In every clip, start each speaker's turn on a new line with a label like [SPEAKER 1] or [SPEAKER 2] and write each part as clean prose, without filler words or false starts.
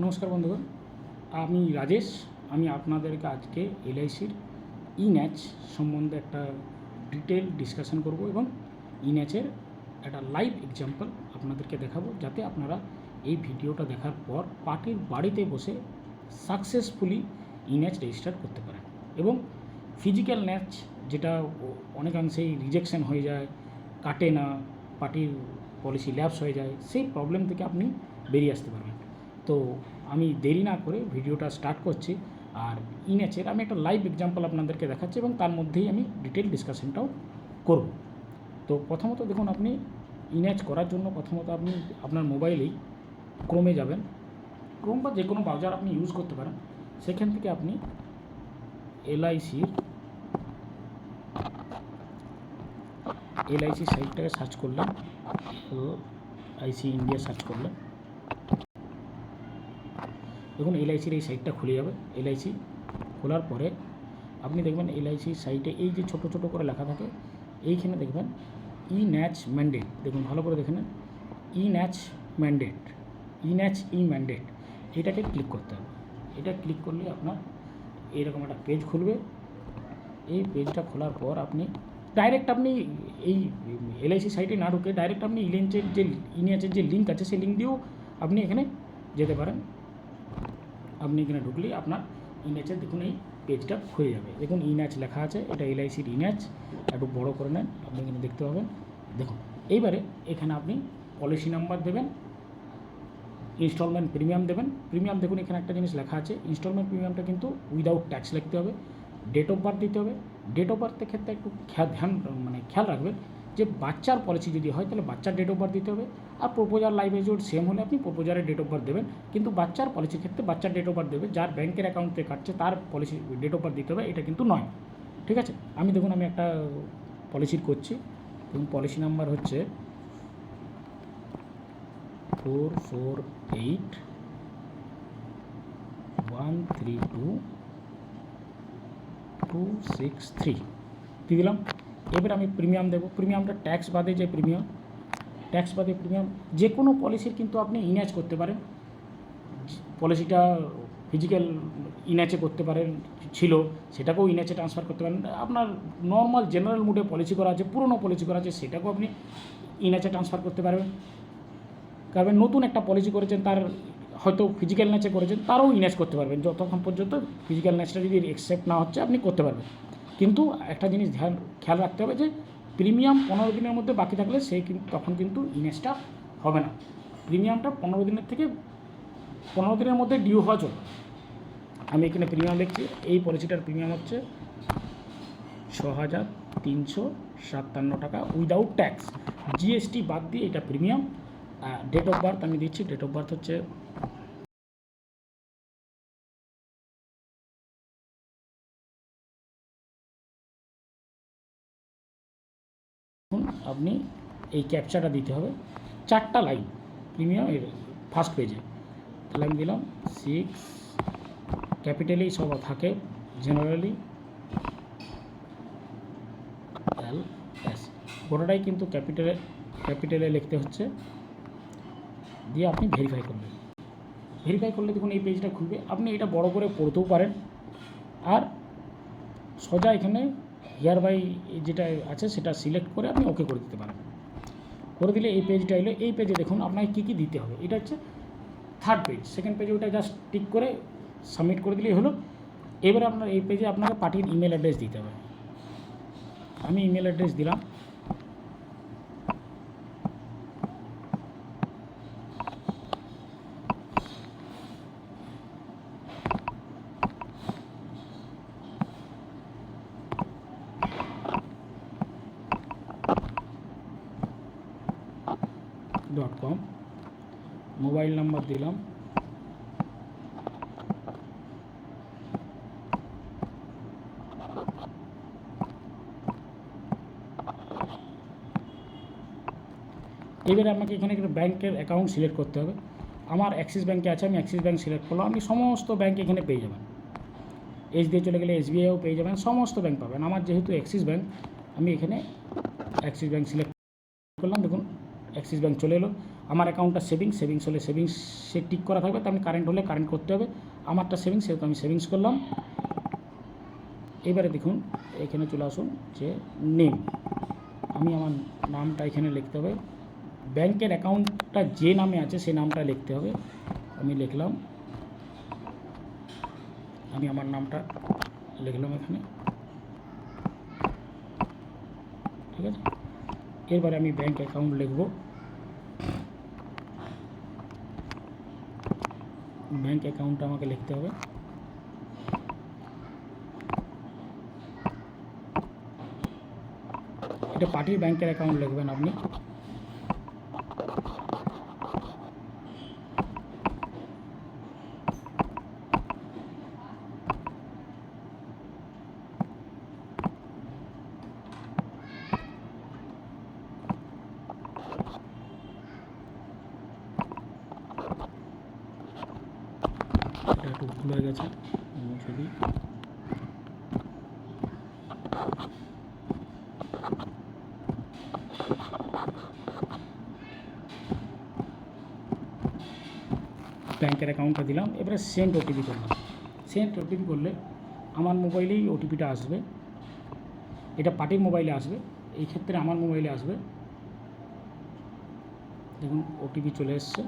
[SPEAKER 1] নমস্কার বন্ধুগণ, আমি রাজেশ। আমি আপনাদেরকে আজকে এলআইসির ই-ন্যাচ সম্বন্ধে একটা ডিটেল ডিসকাশন করব এবং ই-ন্যাচের একটা লাইভ এক্সাম্পল আপনাদেরকে দেখাবো, যাতে আপনারা এই ভিডিওটা দেখার পর পার্টির বাড়িতে বসে সাকসেসফুলি ই-ন্যাচ রেজিস্টার করতে পারেন এবং ফিজিক্যাল ন্যাচ যেটা অনেকাংশেই রিজেকশন হয়ে যায়, কাটে না, পার্টির পলিসি ল্যাপস হয়ে যায়, সেই প্রবলেম থেকে আপনি বেরিয়ে আসতে পারবেন। তো আমি দেরি না করে ভিডিওটা স্টার্ট করছি। আর ই-ন্যাচের আমি একটা লাইভ এক্সাম্পল আপনাদেরকে দেখাচ্ছি এবং তার মধ্যেই আমি ডিটেল ডিসকাশনটাও করব। তো প্রথমত দেখুন, আপনি ই-ন্যাচ করার জন্য প্রথমত আপনি আপনার মোবাইলেই ক্রোমে যাবেন। ক্রোম বা যে কোনো ব্রাউজার আপনি ইউজ করতে পারেন। সেখান থেকে আপনি এলআইসি সাইটটাকে সার্চ করলেন, এলআইসি ইন্ডিয়া সার্চ করলেন। দেখুন এলআইসির এই সাইটটা খুলে যাবে। এলআইসি খোলার পরে আপনি দেখবেন এলআইসি সাইটে এই যে ছোটো ছোটো করে লেখা থাকে, এইখানে দেখবেন ই-ন্যাচ ম্যান্ডেট। দেখুন ভালো করে দেখে নেন, ই-ন্যাচ ম্যান্ডেট, এটাকে ক্লিক করতে হবে। এটা ক্লিক করলে আপনার এইরকম একটা পেজ খুলবে। এই পেজটা খোলার পর আপনি ডাইরেক্ট আপনি এই এলআইসি সাইটে না ঢুকে ডাইরেক্ট আপনি ই-ন্যাচের যে লিঙ্ক আছে সেই লিঙ্ক দিয়েও আপনি এখানে যেতে পারেন। আপনি এখানে ঢুকলেই আপনার ই-ন্যাচের দেখুন এই পেজটা হয়ে যাবে। দেখুন ই-ন্যাচ লেখা আছে, এটা এলআইসির ই-ন্যাচ। একটু বড় করে নেন, আপনি এখানে দেখতে পাবেন। দেখুন এইবারে এখানে আপনি পলিসি নাম্বার দেবেন, ইনস্টলমেন্ট প্রিমিয়াম দেবেন। প্রিমিয়াম দেখুন এখানে একটা জিনিস লেখা আছে, ইনস্টলমেন্ট প্রিমিয়ামটা কিন্তু উইদাউট ট্যাক্স লিখতে হবে। ডেট অফ বার্থ দিতে হবে। ডেট অফ বার্থের ক্ষেত্রে একটু খেয়াল রাখবেন যে বাচ্চার পলিসি যদি হয় তাহলে বাচ্চার ডেট অফ বার্থ দিতে হবে। আর প্রপোজার লাইফ এজোর সেম হলে আপনি প্রপোজারের ডেট অফ বার্থ দেবেন, কিন্তু বাচ্চার পলিসির ক্ষেত্রে বাচ্চার ডেট অফ বার্থ দেবে। যার ব্যাংকের অ্যাকাউন্ট থেকে কাটছে তার পলিসি ডেট অফ বার্থ দিতে হবে, এটা কিন্তু নয়। ঠিক আছে, আমি দেখুন আমি একটা পলিসির করছি। দেখুন পলিসি নাম্বার হচ্ছে 44813263 দিয়ে দিলাম। এবার আমি প্রিমিয়াম দেবো। প্রিমিয়ামটা ট্যাক্স বাদে যে প্রিমিয়াম, যে কোনো পলিসির কিন্তু আপনি ই-ন্যাচ করতে পারেন। পলিসিটা ফিজিক্যাল ই-ন্যাচে করতে পারেন, ছিল সেটাকেও ই-ন্যাচে ট্রান্সফার করতে পারেন। আপনার নর্মাল জেনারেল মুডে পলিসি করা আছে, পুরনো পলিসি করা আছে, সেটাকেও আপনি ই-ন্যাচে ট্রান্সফার করতে পারবেন। কারণ নতুন একটা পলিসি করেছেন, তার হয়তো ফিজিক্যাল ন্যাচে করেছেন, তারও ই-ন্যাচ করতে পারবেন। যতক্ষণ পর্যন্ত ফিজিক্যাল ন্যাচটা যদি অ্যাকসেপ্ট না হচ্ছে আপনি করতে পারবেন। কিন্তু একটা জিনিস খেয়াল রাখতে হবে যে প্রিমিয়াম 15 দিনের মধ্যে বাকি থাকলে তখন কিন্তু ই-ন্যাচটা হবে না। প্রিমিয়ামটা 15 দিনের মধ্যে ডিউ হওয়া চলবে। আমি এখানে প্রিমিয়াম লিখছি। এই পলিসিটার প্রিমিয়াম হচ্ছে 6,357 টাকা উইদাউট ট্যাক্স, জিএসটি বাদ দিয়ে এটা প্রিমিয়াম। ডেট অফ বার্থ আমি দিচ্ছি। ডেট অফ বার্থ হচ্ছে আপনি এই ক্যাপচাটা দিতে হবে, 4টা লাইন প্রিমিয়াম এর ফার্স্ট পেজে। তাহলে আমি দিলাম 6, ক্যাপিটালেই সব থাকে জেনারেলি, LS গোটাটাই কিন্তু ক্যাপিটালে লিখতে হচ্ছে। দিয়ে আপনি ভেরিফাই করবেন। ভেরিফাই করলে দেখুন এই পেজটা খুলবে। আপনি এটা বড় করে পড়তেও পারেন, আর সোজা এখানে হিয়ার বাই যেটা আছে সেটা সিলেক্ট করে আপনি ওকে করে দিতে পারেন। করে দিলে এই পেজটা এলো। এই পেজে দেখুন আপনাকে কী কী দিতে হবে। এটা হচ্ছে থার্ড পেজ। সেকেন্ড পেজে ওটা জাস্ট টিক করে সাবমিট করে দিলেই হলো। এবারে আপনার এই পেজে আপনাকে পার্টির ইমেল অ্যাড্রেস দিতে হবে। আমি ইমেল অ্যাড্রেস দিলাম। .com, মোবাইল নাম্বার দিলাম। এবারে আমাকে এখানে ব্যাংকের অ্যাকাউন্ট সিলেক্ট করতে হবে। আমার অ্যাক্সিস ব্যাঙ্কে আছে, আমি অ্যাক্সিস ব্যাঙ্ক সিলেক্ট করলাম। আপনি সমস্ত ব্যাঙ্ক এখানে পেয়ে যাবেন। দিয়ে চলে গেলে SBIও পেয়ে যাবেন, সমস্ত ব্যাঙ্ক পাবেন। আমার যেহেতু অ্যাক্সিস ব্যাঙ্ক, আমি এখানে অ্যাক্সিস ব্যাঙ্ক সিলেক্ট করলাম। দেখুন অ্যাক্সিস ব্যাঙ্ক চলে এলো। আমার অ্যাকাউন্টটা সেভিংস হলে সেভিংসে টিক করা থাকবে, তেমনি কারেন্ট হলে কারেন্ট করতে হবে। আমারটা সেভিংস, সেহেতু আমি সেভিংস করলাম। এবারে দেখুন এখানে চলে আসুন যে নেম, আমি আমার নামটা এখানে লিখতে হবে। ব্যাংকের অ্যাকাউন্টটা যে নামে আছে সেই নামটা লিখতে হবে। আমি লিখলাম, আমি আমার নামটা লিখলাম এখানে, ঠিক আছে। এরপরে আমি ব্যাংক অ্যাকাউন্ট লিখব। ব্যাংক অ্যাকাউন্টটা আমাকে লিখতে হবে। এটা পার্টির ব্যাংকের অ্যাকাউন্ট লিখবেন আপনি। এটা একটু ভুল হয়ে গেছে, যদি ব্যাংকের অ্যাকাউন্টটা দিলাম। এবারে সেন্ড ওটিপি করলাম। সেন্ড ওটিপি করলে আমার মোবাইলেই ওটিপিটা আসবে। এটা পার্টির মোবাইলে আসবে, এই ক্ষেত্রে আমার মোবাইলে আসবে। দেখুন ওটিপি চলে এসছে।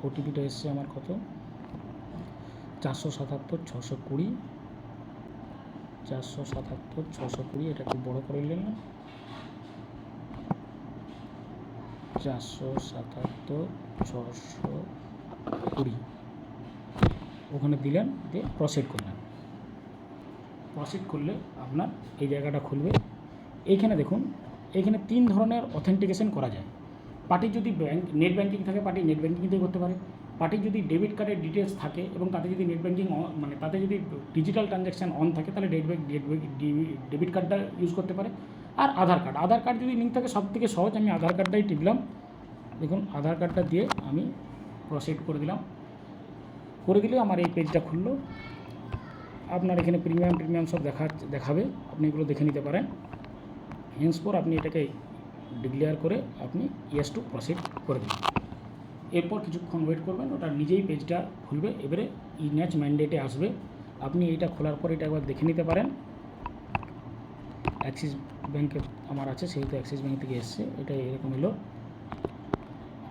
[SPEAKER 1] ওটিপিটা এসছে আমার কত, 477 620, 477 620। এটা একটু বড়ো করে নিলাম, 477 620 ওখানে দিলেন, দিয়ে প্রসিড করলেন। প্রসিড করলে আপনার এই জায়গাটা খুলবে। এইখানে দেখুন, এইখানে 3 ধরনের অথেন্টিকেশন করা যায়। পার্টি যদি নেট ব্যাঙ্কিং থাকে, পার্টি নেট ব্যাঙ্কিং দিয়ে করতে পারে। পার্টি যদি ডেবিট কার্ডের ডিটেলস থাকে এবং তাতে যদি নেট ব্যাঙ্কিং মানে তাতে যদি ডিজিটাল ট্রানজ্যাকশান অন থাকে, তাহলে ডেবিট কার্ডটা ইউজ করতে পারে। আর আধার কার্ড যদি লিঙ্ক থাকে, সব থেকে সহজ, আমি আধার কার্ডটাই টিপলাম। দেখুন আধার কার্ডটা দিয়ে আমি প্রসিড করে দিলাম। করে দিলে আমার এই পেজটা খুললো। আপনার এখানে প্রিমিয়াম সব দেখাবে, আপনি এগুলো দেখে নিতে পারেন। হেন্সপর আপনি এটাকে ডিক্লেয়ার করে আপনি ইয়েস টু প্রসিড করে দিন। এরপর কিছুক্ষণ ওয়েট করবেন, ওটা নিজেই পেজটা খুলবে। এবারে ইনএচ ম্যান্ডেটে আসবে। আপনি এটা খোলার পর এটা একবার দেখে নিতে পারেন। অ্যাক্সিস ব্যাঙ্কে আমার আছে, সেহেতু অ্যাক্সিস ব্যাঙ্ক থেকে এসছে, এটা এরকম এলো।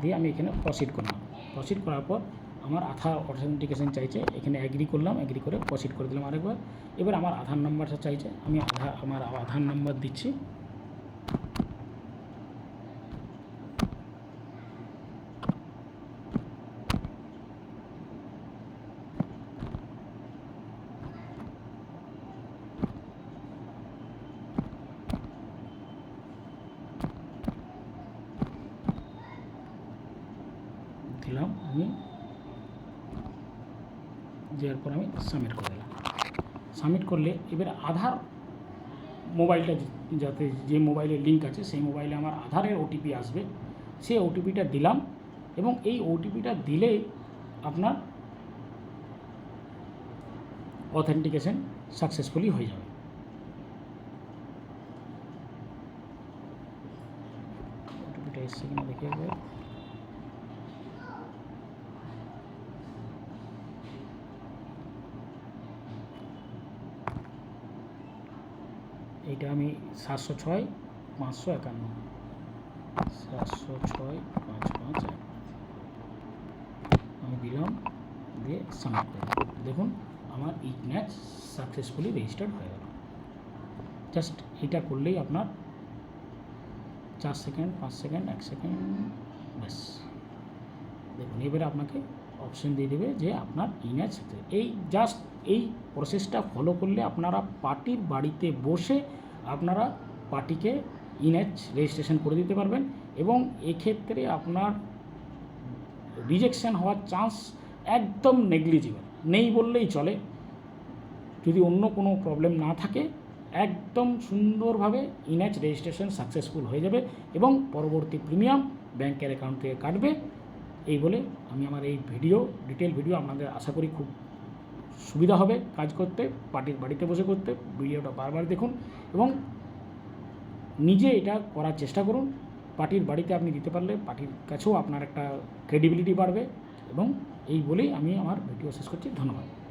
[SPEAKER 1] দিয়ে আমি এখানে প্রসিড করলাম। প্রসিড করার পর আমার আধার অথেন্টিকেশন চাইছে, এখানে অ্যাগ্রি করলাম। অ্যাগ্রি করে প্রসিড করে দিলাম আরেকবার। এবার আমার আধার নাম্বারটা চাইছে, আমি আমার আধার নাম্বার দিচ্ছি। দিলাম আমি, দেওয়ার পর আমি সাবমিট করে দিলাম। সাবমিট করলে এবার আধার মোবাইলটা, যাতে যে মোবাইলে লিঙ্ক আছে সেই মোবাইলে আমার আধারের ওটিপি আসবে, সেই ওটিপিটা দিলাম। এবং এই ওটিপিটা দিলেই আপনার অথেন্টিকেশন সাকসেসফুলি হয়ে যাবে। ওটিপিটা এসছে কিনা দেখে যাবে। এইটা আমি 706 551, 706 551 আমি দিলাম, দিয়ে সাবমিট করলাম। দেখুন আমার ইনএচ সাকসেসফুলি রেজিস্টার্ড হয়ে গেল। জাস্ট এটা করলেই আপনার 4 সেকেন্ড 5 সেকেন্ড 1 সেকেন্ড ব্যাস। দেখুন এবারে আপনাকে অপশন দিয়ে দেবে যে আপনার ইনএচ। এই জাস্ট এই প্রসেসটা ফলো করলে আপনারা পার্টির বাড়িতে বসে আপনারা পার্টিকে ইনএচ রেজিস্ট্রেশন করে দিতে পারবেন। এবং এক্ষেত্রে আপনার রিজেকশন হওয়ার চান্স একদম নেগলিজিবল, নেই বললেই চলে। যদি অন্য কোনো প্রবলেম না থাকে, একদম সুন্দরভাবে ইনএচ রেজিস্ট্রেশন সাকসেসফুল হয়ে যাবে এবং পরবর্তী প্রিমিয়াম ব্যাংকের অ্যাকাউন্ট থেকে কাটবে। এই বলে আমি আমার এই ডিটেল ভিডিও আপনাদের আশা করি খুব সুবিধা হবে কাজ করতে, পার্টির বাড়িতে বসে করতে। ভিডিওটা বারবার দেখুন এবং নিজে এটা করার চেষ্টা করুন। পার্টির বাড়িতে আপনি দিতে পারলে পার্টির কাছেও আপনার একটা ক্রেডিবিলিটি বাড়বে। এবং এই বলেই আমি আমার ভিডিও শেষ করছি। ধন্যবাদ।